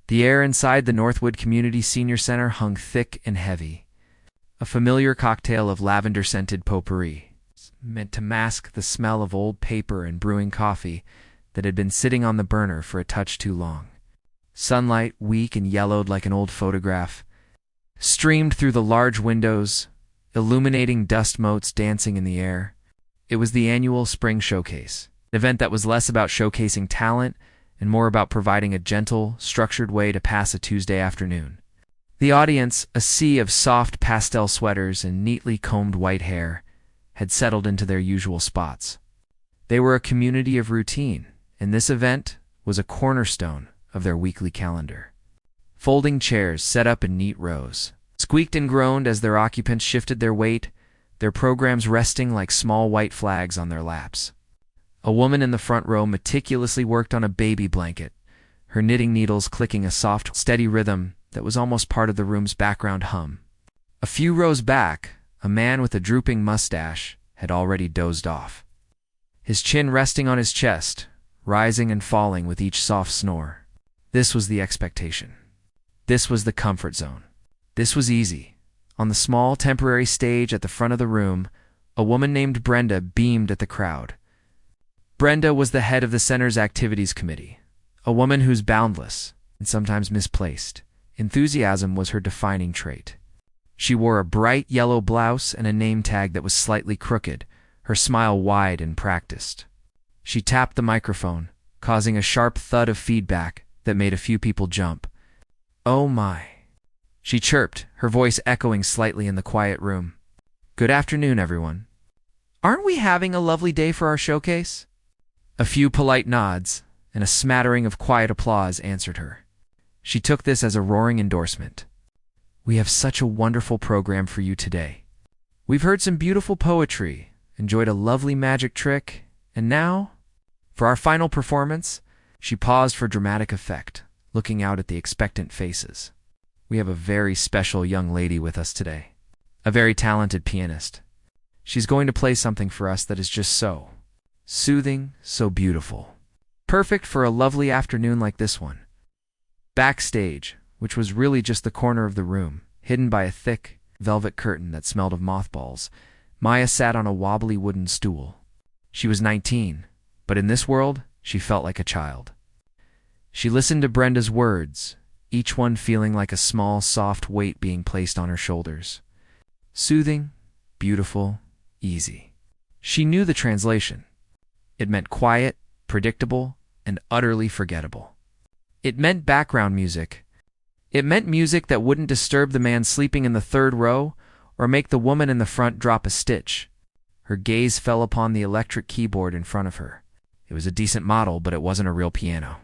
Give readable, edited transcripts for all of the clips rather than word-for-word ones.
The air inside the Northwood Community Senior Center hung thick and heavy, a familiar cocktail of lavender-scented potpourri, meant to mask the smell of old paper and brewing coffee that had been sitting on the burner for a touch too long. Sunlight, weak and yellowed like an old photograph, streamed through the large windows, illuminating dust motes dancing in the air. It was the annual Spring Showcase, an event that was less about showcasing talent and more about providing a gentle, structured way to pass a Tuesday afternoon. The audience, a sea of soft pastel sweaters and neatly combed white hair, had settled into their usual spots. They were a community of routine, and this event was a cornerstone of their weekly calendar. Folding chairs set up in neat rows squeaked and groaned as their occupants shifted their weight, their programs resting like small white flags on their laps. A woman in the front row meticulously worked on a baby blanket, her knitting needles clicking a soft, steady rhythm that was almost part of the room's background hum. A few rows back, a man with a drooping mustache had already dozed off, his chin resting on his chest, rising and falling with each soft snore. This was the expectation. This was the comfort zone. This was easy. On the small, temporary stage at the front of the room, a woman named Brenda beamed at the crowd. Brenda was the head of the center's activities committee, a woman whose boundless, and sometimes misplaced, enthusiasm was her defining trait. She wore a bright yellow blouse and a name tag that was slightly crooked, her smile wide and practiced. She tapped the microphone, causing a sharp thud of feedback that made a few people jump. "Oh my," she chirped, her voice echoing slightly in the quiet room. "Good afternoon, everyone. Aren't we having a lovely day for our showcase?" A few polite nods and a smattering of quiet applause answered her. She took this as a roaring endorsement. "We have such a wonderful program for you today. We've heard some beautiful poetry, enjoyed a lovely magic trick, and now, for our final performance," she paused for dramatic effect, looking out at the expectant faces. "We have a very special young lady with us today, a very talented pianist. She's going to play something for us that is just so soothing, so beautiful. Perfect for a lovely afternoon like this one." Backstage, which was really just the corner of the room, hidden by a thick, velvet curtain that smelled of mothballs, Maya sat on a wobbly wooden stool. She was 19, but in this world, she felt like a child. She listened to Brenda's words, each one feeling like a small, soft weight being placed on her shoulders. Soothing, beautiful, easy. She knew the translation. It meant quiet, predictable, and utterly forgettable. It meant background music. It meant music that wouldn't disturb the man sleeping in the third row or make the woman in the front drop a stitch. Her gaze fell upon the electric keyboard in front of her. It was a decent model, but it wasn't a real piano.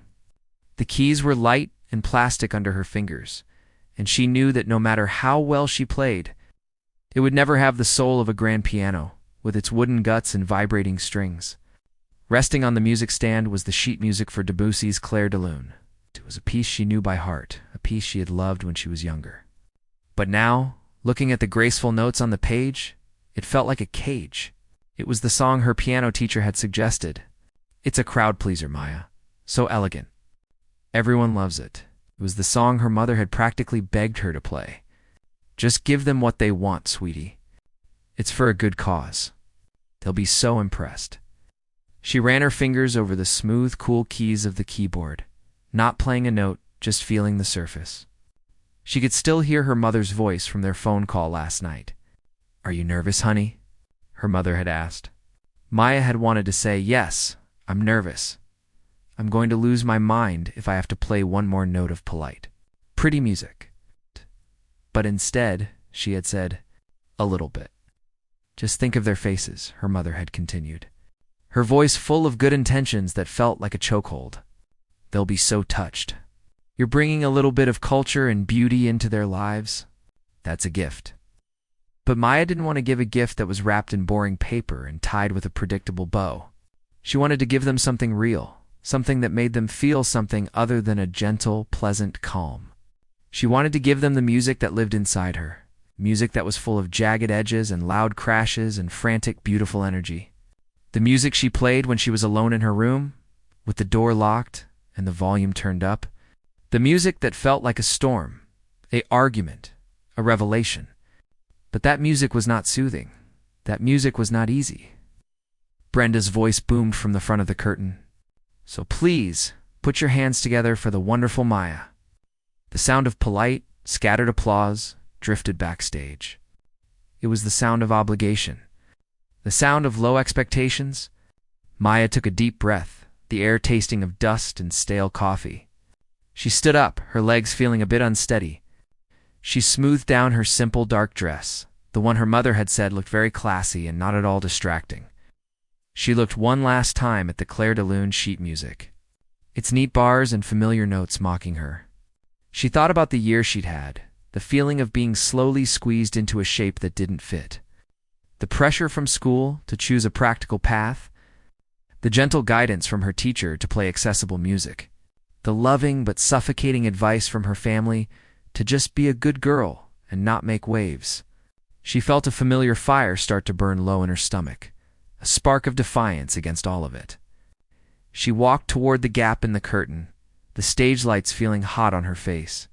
The keys were light and plastic under her fingers, and she knew that no matter how well she played, it would never have the soul of a grand piano, with its wooden guts and vibrating strings. Resting on the music stand was the sheet music for Debussy's Clair de Lune. It was a piece she knew by heart, a piece she had loved when she was younger. But now, looking at the graceful notes on the page, it felt like a cage. It was the song her piano teacher had suggested. It's a crowd pleaser, Maya. So elegant. Everyone loves it. It was the song her mother had practically begged her to play. Just give them what they want, sweetie. It's for a good cause. They'll be so impressed. She ran her fingers over the smooth, cool keys of the keyboard, not playing a note, just feeling the surface. She could still hear her mother's voice from their phone call last night. "Are you nervous, honey?" her mother had asked. Maya had wanted to say, "Yes, I'm nervous. I'm going to lose my mind if I have to play one more note of polite, pretty music." But instead, she had said, "A little bit." "Just think of their faces," her mother had continued, her voice full of good intentions that felt like a chokehold. "They'll be so touched. You're bringing a little bit of culture and beauty into their lives. That's a gift." But Maya didn't want to give a gift that was wrapped in boring paper and tied with a predictable bow. She wanted to give them something real, something that made them feel something other than a gentle, pleasant calm. She wanted to give them the music that lived inside her, music that was full of jagged edges and loud crashes and frantic, beautiful energy. The music she played when she was alone in her room, with the door locked and the volume turned up. The music that felt like a storm, an argument, a revelation. But that music was not soothing. That music was not easy. Brenda's voice boomed from the front of the curtain. So please, put your hands together for the wonderful Maya. The sound of polite, scattered applause drifted backstage. It was the sound of obligation. The sound of low expectations. Maya took a deep breath, the air tasting of dust and stale coffee. She stood up, her legs feeling a bit unsteady. She smoothed down her simple dark dress. The one her mother had said looked very classy and not at all distracting. She looked one last time at the Clair de Lune sheet music, its neat bars and familiar notes mocking her. She thought about the year she'd had, the feeling of being slowly squeezed into a shape that didn't fit. The pressure from school to choose a practical path, the gentle guidance from her teacher to play accessible music, the loving but suffocating advice from her family to just be a good girl and not make waves. She felt a familiar fire start to burn low in her stomach, a spark of defiance against all of it. She walked toward the gap in the curtain, the stage lights feeling hot on her face.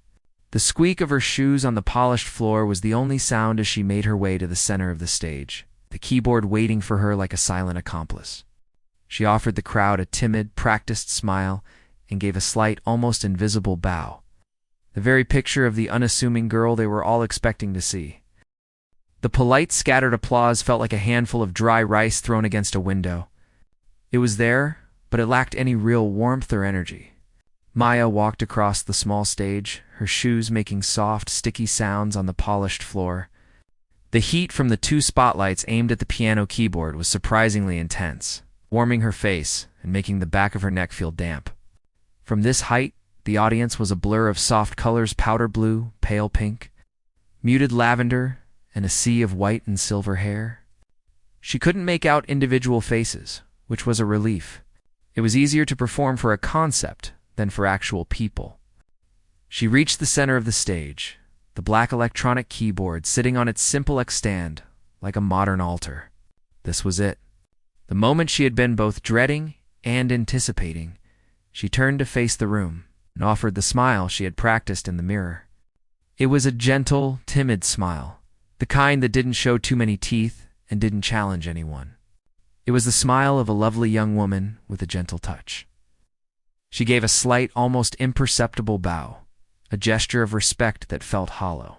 The squeak of her shoes on the polished floor was the only sound as she made her way to the center of the stage, the keyboard waiting for her like a silent accomplice. She offered the crowd a timid, practiced smile and gave a slight, almost invisible bow, the very picture of the unassuming girl they were all expecting to see. The polite, scattered applause felt like a handful of dry rice thrown against a window. It was there, but it lacked any real warmth or energy. Maya walked across the small stage, her shoes making soft, sticky sounds on the polished floor. The heat from the 2 spotlights aimed at the piano keyboard was surprisingly intense, warming her face and making the back of her neck feel damp. From this height, the audience was a blur of soft colors: powder blue, pale pink, muted lavender, and a sea of white and silver hair. She couldn't make out individual faces, which was a relief. It was easier to perform for a concept than for actual people. She reached the center of the stage, the black electronic keyboard sitting on its simple X-stand like a modern altar. This was it. The moment she had been both dreading and anticipating. She turned to face the room and offered the smile she had practiced in the mirror. It was a gentle, timid smile, the kind that didn't show too many teeth and didn't challenge anyone. It was the smile of a lovely young woman with a gentle touch. She gave a slight, almost imperceptible bow, a gesture of respect that felt hollow.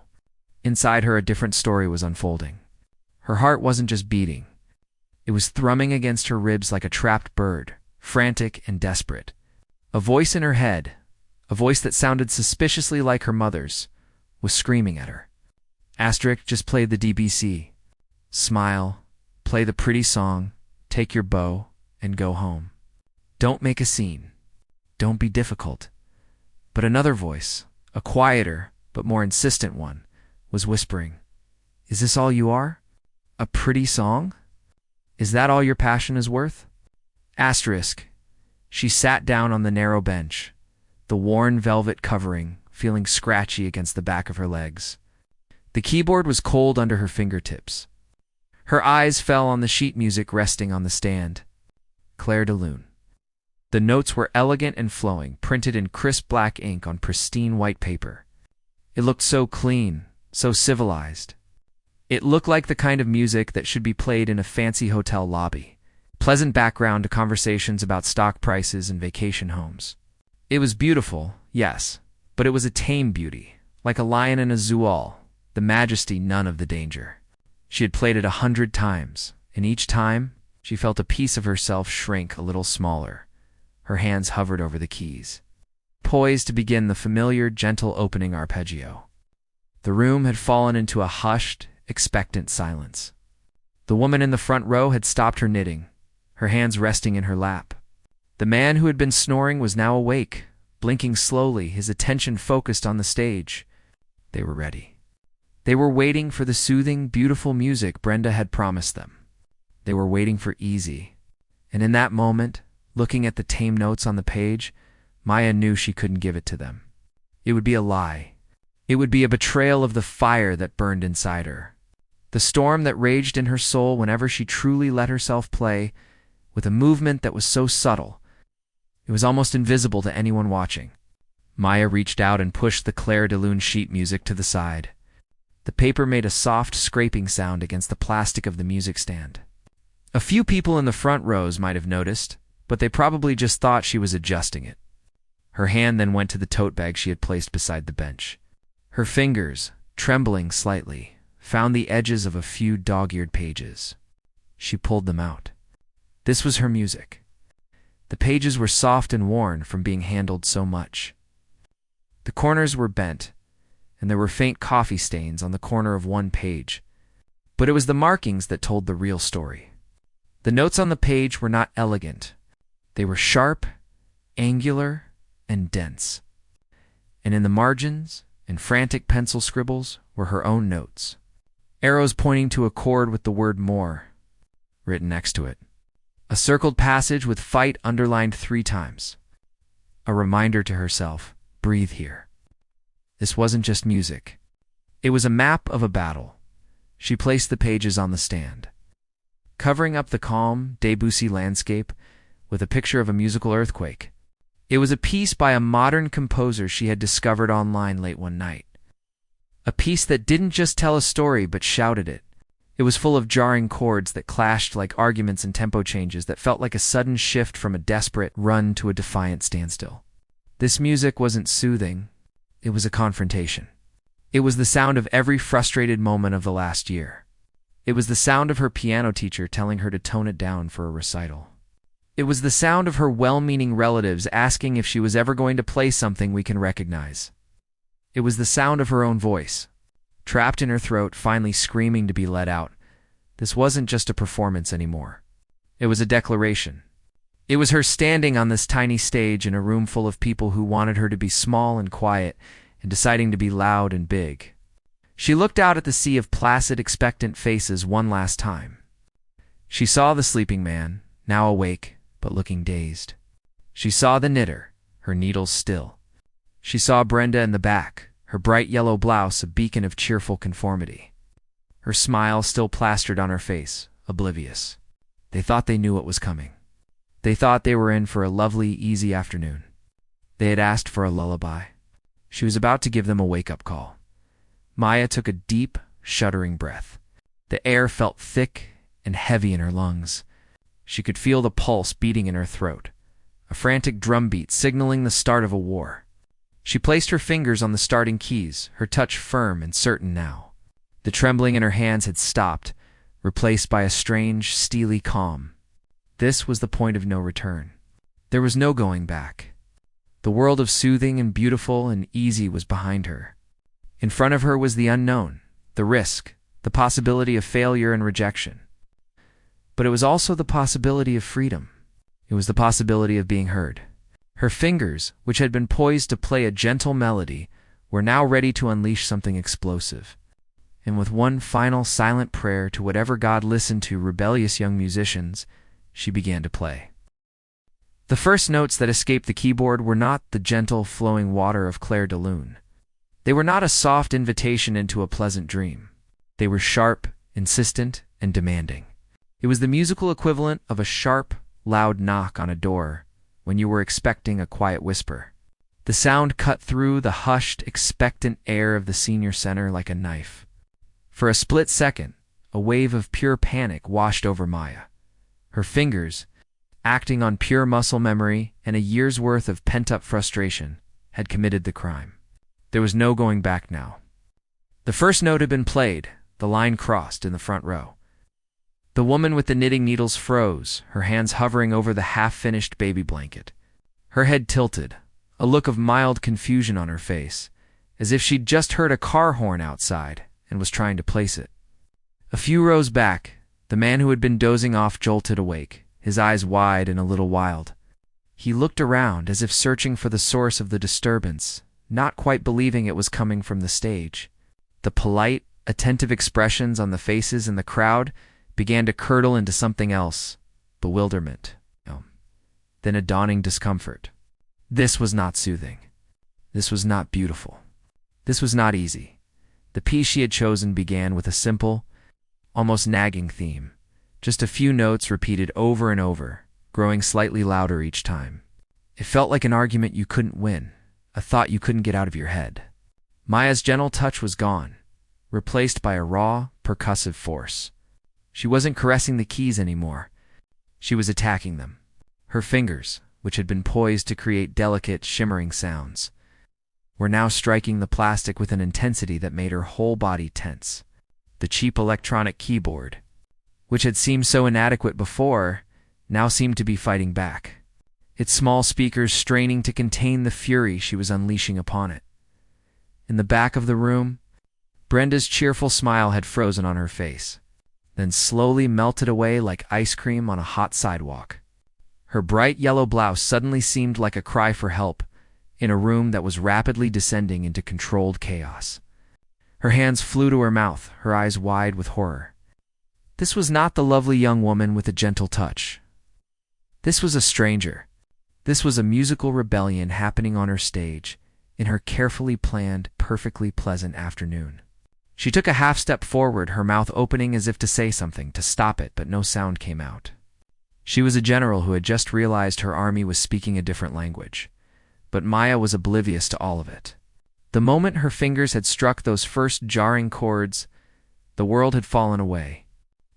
Inside her, a different story was unfolding. Her heart wasn't just beating. It was thrumming against her ribs like a trapped bird, frantic and desperate. A voice in her head, a voice that sounded suspiciously like her mother's, was screaming at her. Asterisk, just play the DBC. Smile, play the pretty song, take your bow, and go home. Don't make a scene. Don't be difficult. But another voice, a quieter but more insistent one, was whispering, "Is this all you are? A pretty song? Is that all your passion is worth?" Asterisk. She sat down on the narrow bench, the worn velvet covering feeling scratchy against the back of her legs. The keyboard was cold under her fingertips. Her eyes fell on the sheet music resting on the stand. Clair de Lune. The notes were elegant and flowing, printed in crisp black ink on pristine white paper. It looked so clean, so civilized. It looked like the kind of music that should be played in a fancy hotel lobby. Pleasant background to conversations about stock prices and vacation homes. It was beautiful, yes, but it was a tame beauty, like a lion in a zoo, the majesty, none of the danger. She had played it 100 times, and each time she felt a piece of herself shrink a little smaller. Her hands hovered over the keys, poised to begin the familiar, gentle opening arpeggio. The room had fallen into a hushed, expectant silence. The woman in the front row had stopped her knitting, her hands resting in her lap. The man who had been snoring was now awake, blinking slowly, his attention focused on the stage. They were ready. They were waiting for the soothing, beautiful music Brenda had promised them. They were waiting for easy. And in that moment, looking at the tame notes on the page, Maya knew she couldn't give it to them. It would be a lie. It would be a betrayal of the fire that burned inside her, the storm that raged in her soul whenever she truly let herself play, with a movement that was so subtle, it was almost invisible to anyone watching. Maya reached out and pushed the Clair de Lune sheet music to the side. The paper made a soft scraping sound against the plastic of the music stand. A few people in the front rows might have noticed, but they probably just thought she was adjusting it. Her hand then went to the tote bag she had placed beside the bench. Her fingers, trembling slightly, found the edges of a few dog-eared pages. She pulled them out. This was her music. The pages were soft and worn from being handled so much. The corners were bent, and there were faint coffee stains on the corner of one page. But it was the markings that told the real story. The notes on the page were not elegant. They were sharp, angular, and dense. And in the margins, in frantic pencil scribbles, were her own notes. Arrows pointing to a chord with the word more written next to it. A circled passage with fight underlined 3 times. A reminder to herself, breathe here. This wasn't just music. It was a map of a battle. She placed the pages on the stand, covering up the calm Debussy landscape with a picture of a musical earthquake. It was a piece by a modern composer she had discovered online late one night. A piece that didn't just tell a story but shouted it. It was full of jarring chords that clashed like arguments and tempo changes that felt like a sudden shift from a desperate run to a defiant standstill. This music wasn't soothing. It was a confrontation. It was the sound of every frustrated moment of the last year. It was the sound of her piano teacher telling her to tone it down for a recital. It was the sound of her well-meaning relatives asking if she was ever going to play something we can recognize. It was the sound of her own voice, trapped in her throat, finally screaming to be let out. This wasn't just a performance anymore. It was a declaration. It was her standing on this tiny stage in a room full of people who wanted her to be small and quiet and deciding to be loud and big. She looked out at the sea of placid, expectant faces one last time. She saw the sleeping man, now awake, but looking dazed. She saw the knitter, her needles still. She saw Brenda in the back, her bright yellow blouse a beacon of cheerful conformity. Her smile still plastered on her face, oblivious. They thought they knew what was coming. They thought they were in for a lovely, easy afternoon. They had asked for a lullaby. She was about to give them a wake-up call. Maya took a deep, shuddering breath. The air felt thick and heavy in her lungs. She could feel the pulse beating in her throat, a frantic drumbeat signaling the start of a war. She placed her fingers on the starting keys, her touch firm and certain now. The trembling in her hands had stopped, replaced by a strange, steely calm. This was the point of no return. There was no going back. The world of soothing and beautiful and easy was behind her. In front of her was the unknown, the risk, the possibility of failure and rejection. But it was also the possibility of freedom. It was the possibility of being heard. Her fingers, which had been poised to play a gentle melody, were now ready to unleash something explosive. And with one final silent prayer to whatever God listened to rebellious young musicians, she began to play. The first notes that escaped the keyboard were not the gentle, flowing water of Clair de Lune. They were not a soft invitation into a pleasant dream. They were sharp, insistent, and demanding. It was the musical equivalent of a sharp, loud knock on a door when you were expecting a quiet whisper. The sound cut through the hushed, expectant air of the senior center like a knife. For a split second, a wave of pure panic washed over Maya. Her fingers, acting on pure muscle memory and a year's worth of pent-up frustration, had committed the crime. There was no going back now. The first note had been played, the line crossed in the front row. The woman with the knitting needles froze, her hands hovering over the half-finished baby blanket. Her head tilted, a look of mild confusion on her face, as if she'd just heard a car horn outside and was trying to place it. A few rows back, the man who had been dozing off jolted awake, his eyes wide and a little wild. He looked around as if searching for the source of the disturbance, not quite believing it was coming from the stage. The polite, attentive expressions on the faces in the crowd began to curdle into something else, bewilderment, then a dawning discomfort. This was not soothing. This was not beautiful. This was not easy. The piece she had chosen began with a simple, almost nagging theme, just a few notes repeated over and over, growing slightly louder each time. It felt like an argument you couldn't win, a thought you couldn't get out of your head. Maya's gentle touch was gone, replaced by a raw, percussive force. She wasn't caressing the keys anymore. She was attacking them. Her fingers, which had been poised to create delicate, shimmering sounds, were now striking the plastic with an intensity that made her whole body tense. The cheap electronic keyboard, which had seemed so inadequate before, now seemed to be fighting back, its small speakers straining to contain the fury she was unleashing upon it. In the back of the room, Brenda's cheerful smile had frozen on her face, then slowly melted away like ice cream on a hot sidewalk. Her bright yellow blouse suddenly seemed like a cry for help in a room that was rapidly descending into controlled chaos. Her hands flew to her mouth, her eyes wide with horror. This was not the lovely young woman with a gentle touch. This was a stranger. This was a musical rebellion happening on her stage, in her carefully planned, perfectly pleasant afternoon. She took a half step forward, her mouth opening as if to say something, to stop it, but no sound came out. She was a general who had just realized her army was speaking a different language, but Maya was oblivious to all of it. The moment her fingers had struck those first jarring chords, the world had fallen away.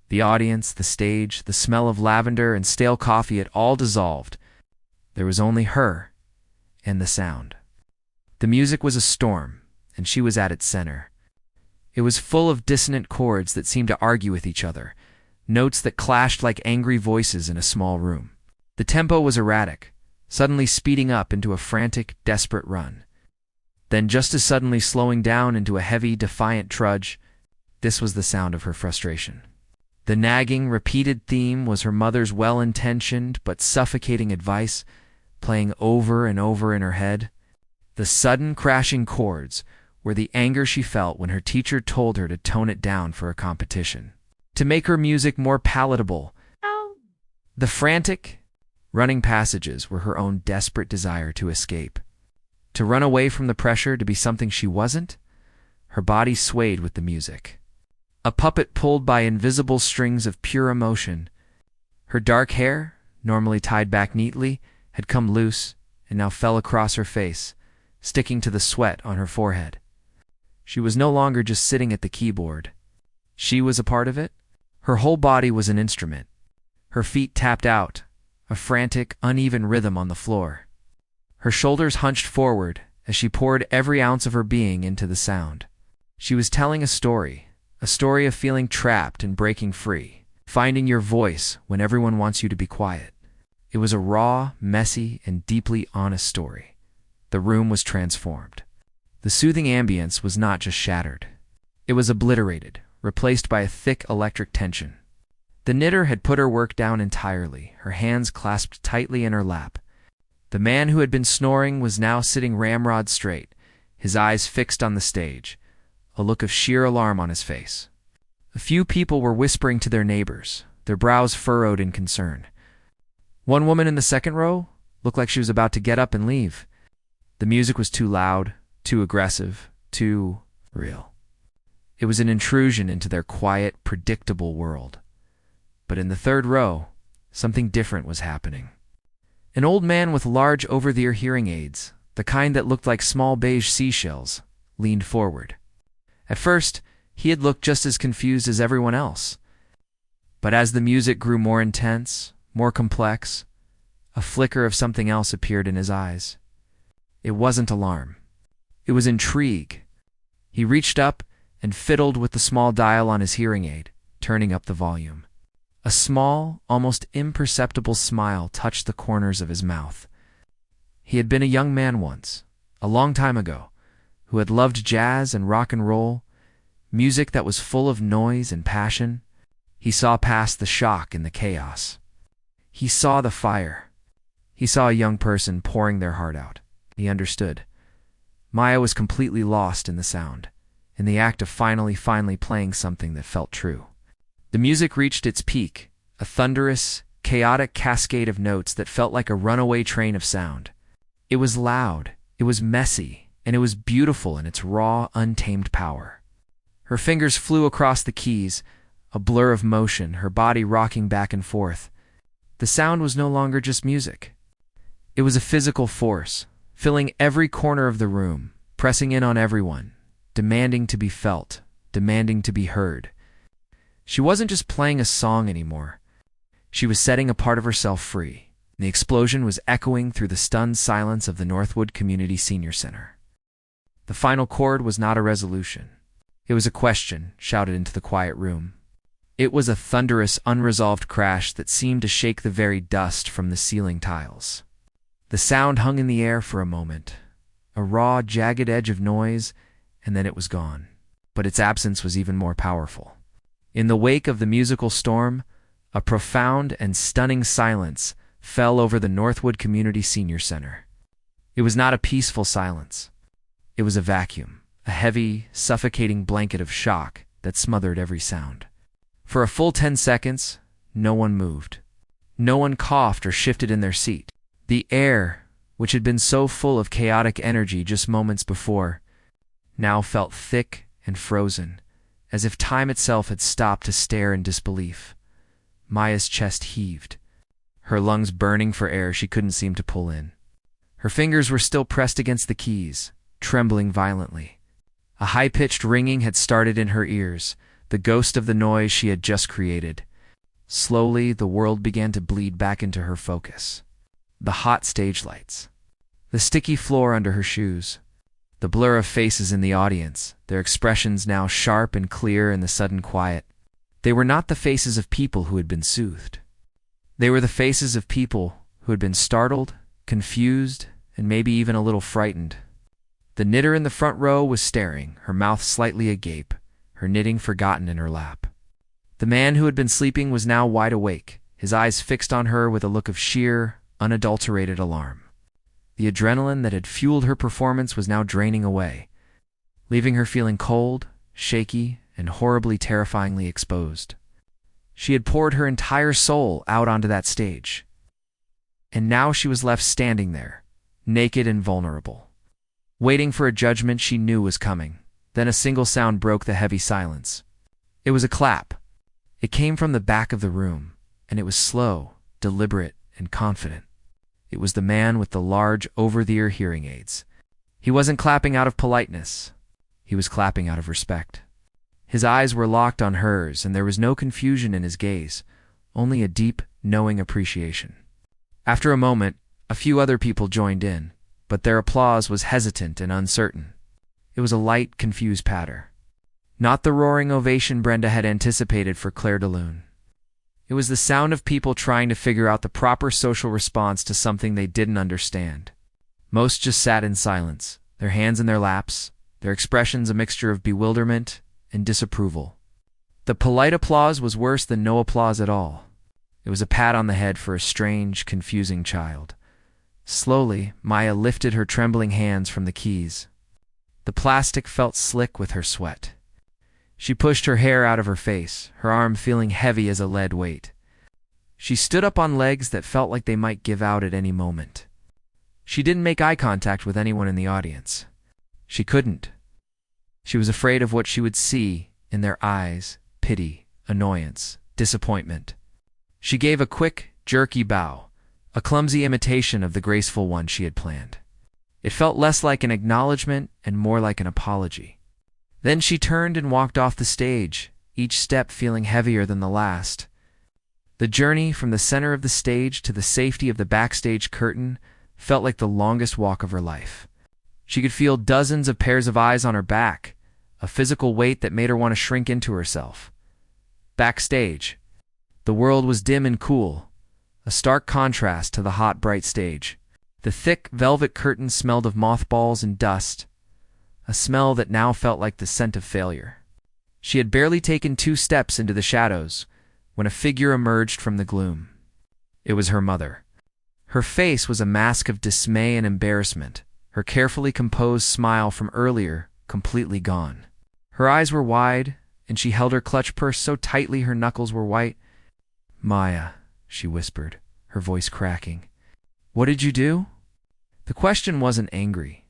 The audience, the stage, the smell of lavender and stale coffee had all dissolved. There was only her and the sound. The music was a storm, and she was at its center. It was full of dissonant chords that seemed to argue with each other, notes that clashed like angry voices in a small room. The tempo was erratic, suddenly speeding up into a frantic, desperate run, then just as suddenly slowing down into a heavy, defiant trudge. This was the sound of her frustration. The nagging, repeated theme was her mother's well-intentioned but suffocating advice, playing over and over in her head. The sudden crashing chords were the anger she felt when her teacher told her to tone it down for a competition, to make her music more palatable. The frantic, running passages were her own desperate desire to escape, to run away from the pressure, to be something she wasn't. Her body swayed with the music, a puppet pulled by invisible strings of pure emotion. Her dark hair, normally tied back neatly, had come loose and now fell across her face, sticking to the sweat on her forehead. She was no longer just sitting at the keyboard. She was a part of it. Her whole body was an instrument. Her feet tapped out, a frantic, uneven rhythm on the floor. Her shoulders hunched forward as she poured every ounce of her being into the sound. She was telling a story of feeling trapped and breaking free, finding your voice when everyone wants you to be quiet. It was a raw, messy, and deeply honest story. The room was transformed. The soothing ambience was not just shattered. It was obliterated, replaced by a thick electric tension. The knitter had put her work down entirely, her hands clasped tightly in her lap. The man who had been snoring was now sitting ramrod straight, his eyes fixed on the stage, a look of sheer alarm on his face. A few people were whispering to their neighbors, their brows furrowed in concern. One woman in the second row looked like she was about to get up and leave. The music was too loud, too aggressive, too real. It was an intrusion into their quiet, predictable world. But in the third row, something different was happening. An old man with large over-the-ear hearing aids, the kind that looked like small beige seashells, leaned forward. At first, he had looked just as confused as everyone else. But as the music grew more intense, more complex, a flicker of something else appeared in his eyes. It wasn't alarm. It was intrigue. He reached up and fiddled with the small dial on his hearing aid, turning up the volume. A small, almost imperceptible smile touched the corners of his mouth. He had been a young man once, a long time ago, who had loved jazz and rock and roll, music that was full of noise and passion. He saw past the shock and the chaos. He saw the fire. He saw a young person pouring their heart out. He understood. Maya was completely lost in the sound, in the act of finally playing something that felt true. The music reached its peak, a thunderous, chaotic cascade of notes that felt like a runaway train of sound. It was loud, it was messy, and it was beautiful in its raw, untamed power. Her fingers flew across the keys, a blur of motion, her body rocking back and forth. The sound was no longer just music. It was a physical force, filling every corner of the room, pressing in on everyone, demanding to be felt, demanding to be heard. She wasn't just playing a song anymore. She was setting a part of herself free. The explosion was echoing through the stunned silence of the Northwood Community Senior Center. The final chord was not a resolution. It was a question shouted into the quiet room. It was a thunderous, unresolved crash that seemed to shake the very dust from the ceiling tiles. The sound hung in the air for a moment, a raw, jagged edge of noise, and then it was gone. But its absence was even more powerful. In the wake of the musical storm, a profound and stunning silence fell over the Northwood Community Senior Center. It was not a peaceful silence. It was a vacuum, a heavy, suffocating blanket of shock that smothered every sound. For a full 10 seconds, no one moved. No one coughed or shifted in their seat. The air, which had been so full of chaotic energy just moments before, now felt thick and frozen, as if time itself had stopped to stare in disbelief. Maya's chest heaved, her lungs burning for air she couldn't seem to pull in. Her fingers were still pressed against the keys, trembling violently. A high-pitched ringing had started in her ears, the ghost of the noise she had just created. Slowly, the world began to bleed back into her focus. The hot stage lights, the sticky floor under her shoes, the blur of faces in the audience, their expressions now sharp and clear in the sudden quiet. They were not the faces of people who had been soothed. They were the faces of people who had been startled, confused, and maybe even a little frightened. The knitter in the front row was staring, her mouth slightly agape, her knitting forgotten in her lap. The man who had been sleeping was now wide awake, his eyes fixed on her with a look of sheer, unadulterated alarm. The adrenaline that had fueled her performance was now draining away, leaving her feeling cold, shaky, and horribly terrifyingly exposed. She had poured her entire soul out onto that stage, and now she was left standing there, naked and vulnerable, waiting for a judgment she knew was coming. Then a single sound broke the heavy silence. It was a clap. It came from the back of the room, and it was slow, deliberate, and confident. It was the man with the large, over-the-ear hearing aids. He wasn't clapping out of politeness. He was clapping out of respect. His eyes were locked on hers, and there was no confusion in his gaze, only a deep, knowing appreciation. After a moment, a few other people joined in, but their applause was hesitant and uncertain. It was a light, confused patter. Not the roaring ovation Brenda had anticipated for Claire de Lune. It was the sound of people trying to figure out the proper social response to something they didn't understand. Most just sat in silence, their hands in their laps, their expressions a mixture of bewilderment and disapproval. The polite applause was worse than no applause at all. It was a pat on the head for a strange, confusing child. Slowly, Maya lifted her trembling hands from the keys. The plastic felt slick with her sweat. She pushed her hair out of her face, her arm feeling heavy as a lead weight. She stood up on legs that felt like they might give out at any moment. She didn't make eye contact with anyone in the audience. She couldn't. She was afraid of what she would see in their eyes: pity, annoyance, disappointment. She gave a quick, jerky bow, a clumsy imitation of the graceful one she had planned. It felt less like an acknowledgement and more like an apology. Then she turned and walked off the stage, each step feeling heavier than the last. The journey from the center of the stage to the safety of the backstage curtain felt like the longest walk of her life. She could feel dozens of pairs of eyes on her back, a physical weight that made her want to shrink into herself. Backstage, the world was dim and cool, a stark contrast to the hot, bright stage. The thick, velvet curtain smelled of mothballs and dust, a smell that now felt like the scent of failure. She had barely taken 2 steps into the shadows when a figure emerged from the gloom. It was her mother. Her face was a mask of dismay and embarrassment, her carefully composed smile from earlier completely gone. Her eyes were wide, and she held her clutch purse so tightly her knuckles were white. "Maya," she whispered, her voice cracking. "What did you do?" The question wasn't angry.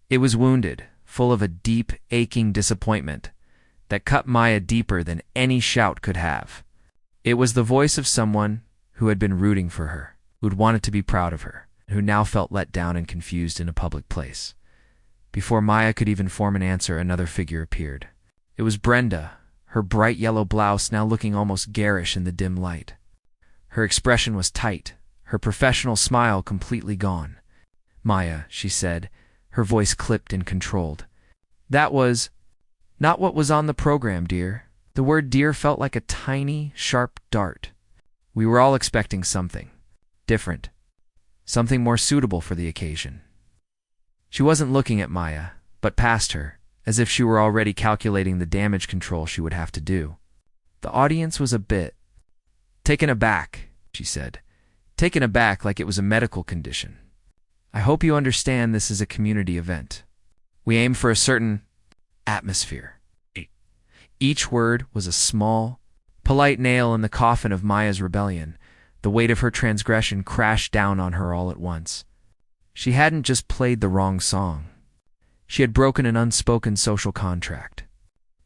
It was wounded, full of a deep, aching disappointment that cut Maya deeper than any shout could have. It was the voice of someone who had been rooting for her, who'd wanted to be proud of her. who now felt let down and confused in a public place. Before Maya could even form an answer, another figure appeared. It was Brenda, her bright yellow blouse now looking almost garish in the dim light. Her expression was tight, her professional smile completely gone. "Maya," she said, her voice clipped and controlled. "That was not what was on the program, dear." The word dear felt like a tiny, sharp dart. "We were all expecting something different, something more suitable for the occasion." She wasn't looking at Maya, but past her, as if she were already calculating the damage control she would have to do. The audience was a bit taken aback, she said. Taken aback like it was a medical condition. "I hope you understand this is a community event. We aim for a certain atmosphere." Each word was a small, polite nail in the coffin of Maya's rebellion. The weight of her transgression crashed down on her all at once. She hadn't just played the wrong song. She had broken an unspoken social contract.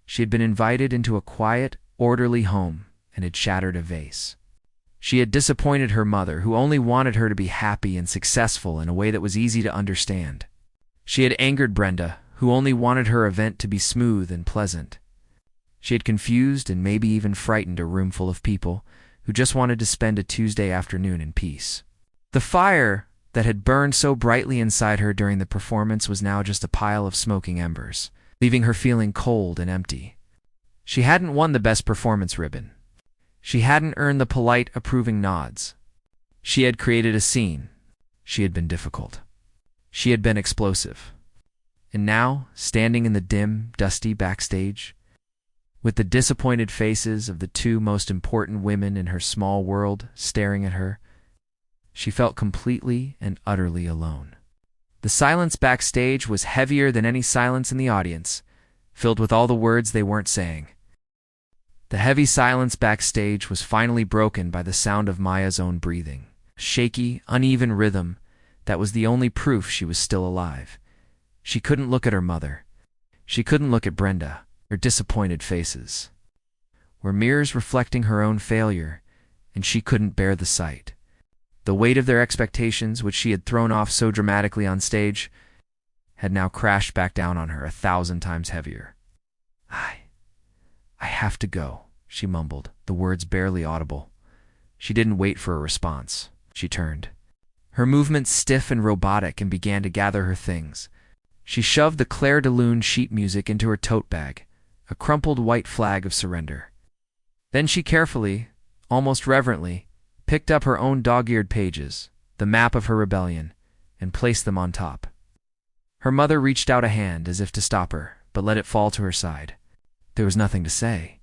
She had been invited into a quiet, orderly home and had shattered a vase. She had disappointed her mother, who only wanted her to be happy and successful in a way that was easy to understand. She had angered Brenda, who only wanted her event to be smooth and pleasant. She had confused and maybe even frightened a room full of people who just wanted to spend a Tuesday afternoon in peace. The fire that had burned so brightly inside her during the performance was now just a pile of smoking embers, leaving her feeling cold and empty. She hadn't won the Best Performance ribbon. She hadn't earned the polite, approving nods. She had created a scene. She had been difficult. She had been explosive. And now, standing in the dim, dusty backstage, with the disappointed faces of the two most important women in her small world staring at her, she felt completely and utterly alone. The silence backstage was heavier than any silence in the audience, filled with all the words they weren't saying. The heavy silence backstage was finally broken by the sound of Maya's own breathing, a shaky, uneven rhythm that was the only proof she was still alive. She couldn't look at her mother. She couldn't look at Brenda. Her disappointed faces were mirrors reflecting her own failure, and she couldn't bear the sight. The weight of their expectations, which she had thrown off so dramatically on stage, had now crashed back down on her 1,000 times heavier. I have to go," she mumbled, the words barely audible. She didn't wait for a response. She turned, her movements stiff and robotic, and began to gather her things. She shoved the Clair de Lune sheet music into her tote bag, a crumpled white flag of surrender. Then she carefully, almost reverently, picked up her own dog-eared pages, the map of her rebellion, and placed them on top. Her mother reached out a hand as if to stop her, but let it fall to her side. There was nothing to say.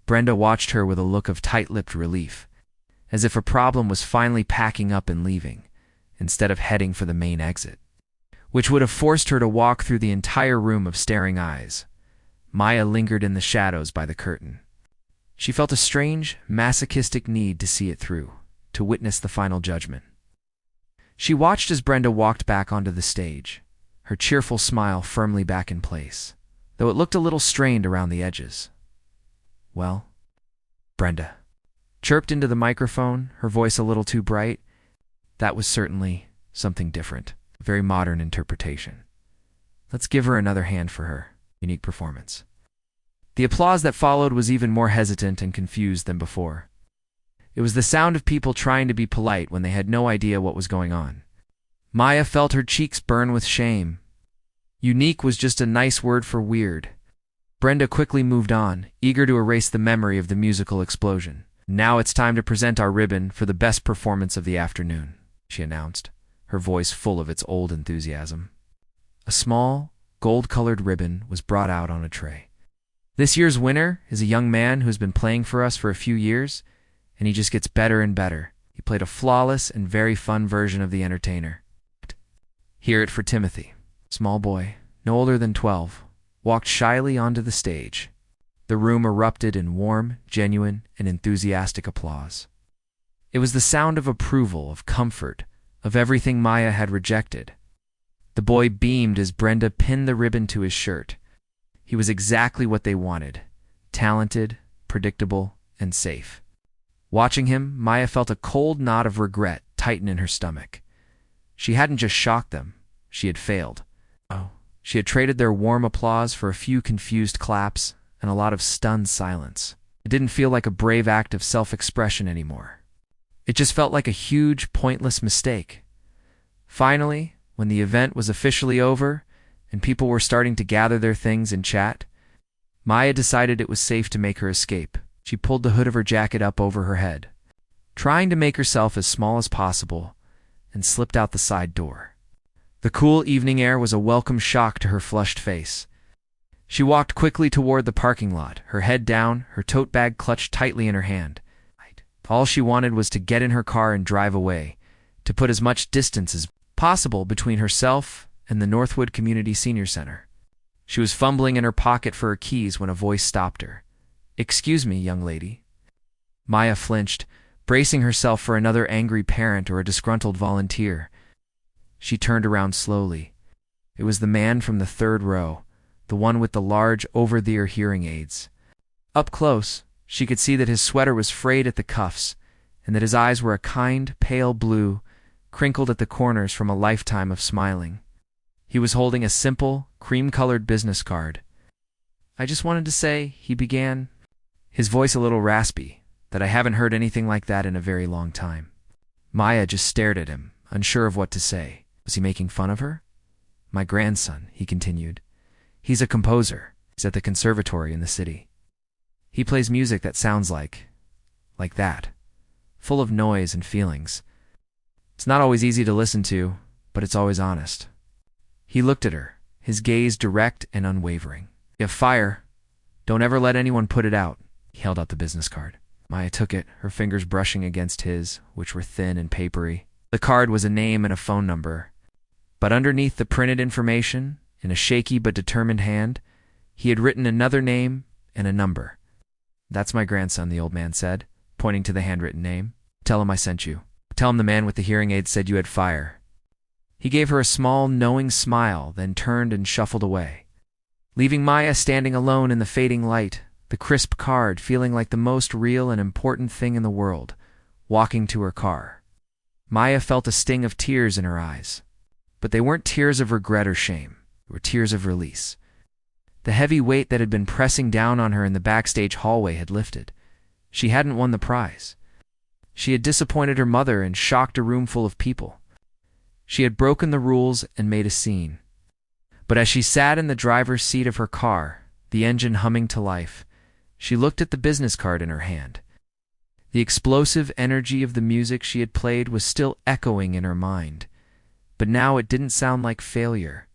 Brenda watched her with a look of tight-lipped relief, as if a problem was finally packing up and leaving, instead of heading for the main exit, which would have forced her to walk through the entire room of staring eyes. Maya lingered in the shadows by the curtain. She felt a strange, masochistic need to see it through, to witness the final judgment. She watched as Brenda walked back onto the stage, her cheerful smile firmly back in place, though it looked a little strained around the edges. "Well?" Brenda chirped into the microphone, her voice a little too bright. That was certainly something different, a very modern interpretation. Let's give her another hand for her unique performance. The applause that followed was even more hesitant and confused than before. It was the sound of people trying to be polite when they had no idea what was going on. Maya felt her cheeks burn with shame. Unique was just a nice word for weird. Brenda quickly moved on, eager to erase the memory of the musical explosion. "Now it's time to present our ribbon for the best performance of the afternoon," she announced, her voice full of its old enthusiasm. A small, gold-colored ribbon was brought out on a tray. "This year's winner is a young man who's been playing for us for a few years, and he just gets better and better. He played a flawless and very fun version of The Entertainer." Hear it for Timothy. Small boy, no older than 12, walked shyly onto the stage. The room erupted in warm, genuine, and enthusiastic applause. It was the sound of approval, of comfort, of everything Maya had rejected. The boy beamed as Brenda pinned the ribbon to his shirt. He was exactly what they wanted: talented, predictable, and safe. Watching him, Maya felt a cold knot of regret tighten in her stomach. She hadn't just shocked them, she had failed. Oh. She had traded their warm applause for a few confused claps and a lot of stunned silence. It didn't feel like a brave act of self-expression anymore. It just felt like a huge, pointless mistake. Finally, when the event was officially over and people were starting to gather their things and chat, Maya decided it was safe to make her escape. She pulled the hood of her jacket up over her head, trying to make herself as small as possible, and slipped out the side door. The cool evening air was a welcome shock to her flushed face. She walked quickly toward the parking lot, her head down, her tote bag clutched tightly in her hand. All she wanted was to get in her car and drive away, to put as much distance as possible between herself and the Northwood Community Senior Center. She was fumbling in her pocket for her keys when a voice stopped her. "Excuse me, young lady." Maya flinched, bracing herself for another angry parent or a disgruntled volunteer. She turned around slowly. It was the man from the third row, the one with the large over-the-ear hearing aids. Up close, she could see that his sweater was frayed at the cuffs, and that his eyes were a kind, pale blue, crinkled at the corners from a lifetime of smiling. He was holding a simple, cream-colored business card. "I just wanted to say," he began, his voice a little raspy, "that I haven't heard anything like that in a very long time." Maya just stared at him, unsure of what to say. Was he making fun of her? "My grandson," he continued. "He's a composer. He's at the conservatory in the city. He plays music that sounds like that, full of noise and feelings. It's not always easy to listen to, but it's always honest." He looked at her, his gaze direct and unwavering. "You have fire. Don't ever let anyone put it out." He held out the business card. Maya took it, her fingers brushing against his, which were thin and papery. The card was a name and a phone number, but underneath the printed information, in a shaky but determined hand, he had written another name and a number. "That's my grandson," the old man said, pointing to the handwritten name. "Tell him I sent you. Tell him the man with the hearing aid said you had fire." He gave her a small, knowing smile, then turned and shuffled away, leaving Maya standing alone in the fading light, the crisp card feeling like the most real and important thing in the world, walking to her car. Maya felt a sting of tears in her eyes, but they weren't tears of regret or shame. They were tears of release. The heavy weight that had been pressing down on her in the backstage hallway had lifted. She hadn't won the prize. She had disappointed her mother and shocked a room full of people. She had broken the rules and made a scene. But as she sat in the driver's seat of her car, the engine humming to life, she looked at the business card in her hand. The explosive energy of the music she had played was still echoing in her mind, but now it didn't sound like failure.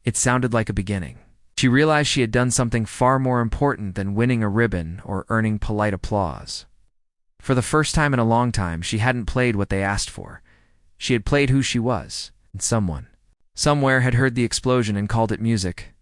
It sounded like a beginning. She realized she had done something far more important than winning a ribbon or earning polite applause. For the first time in a long time, she hadn't played what they asked for. She had played who she was, and someone, somewhere had heard the explosion and called it music.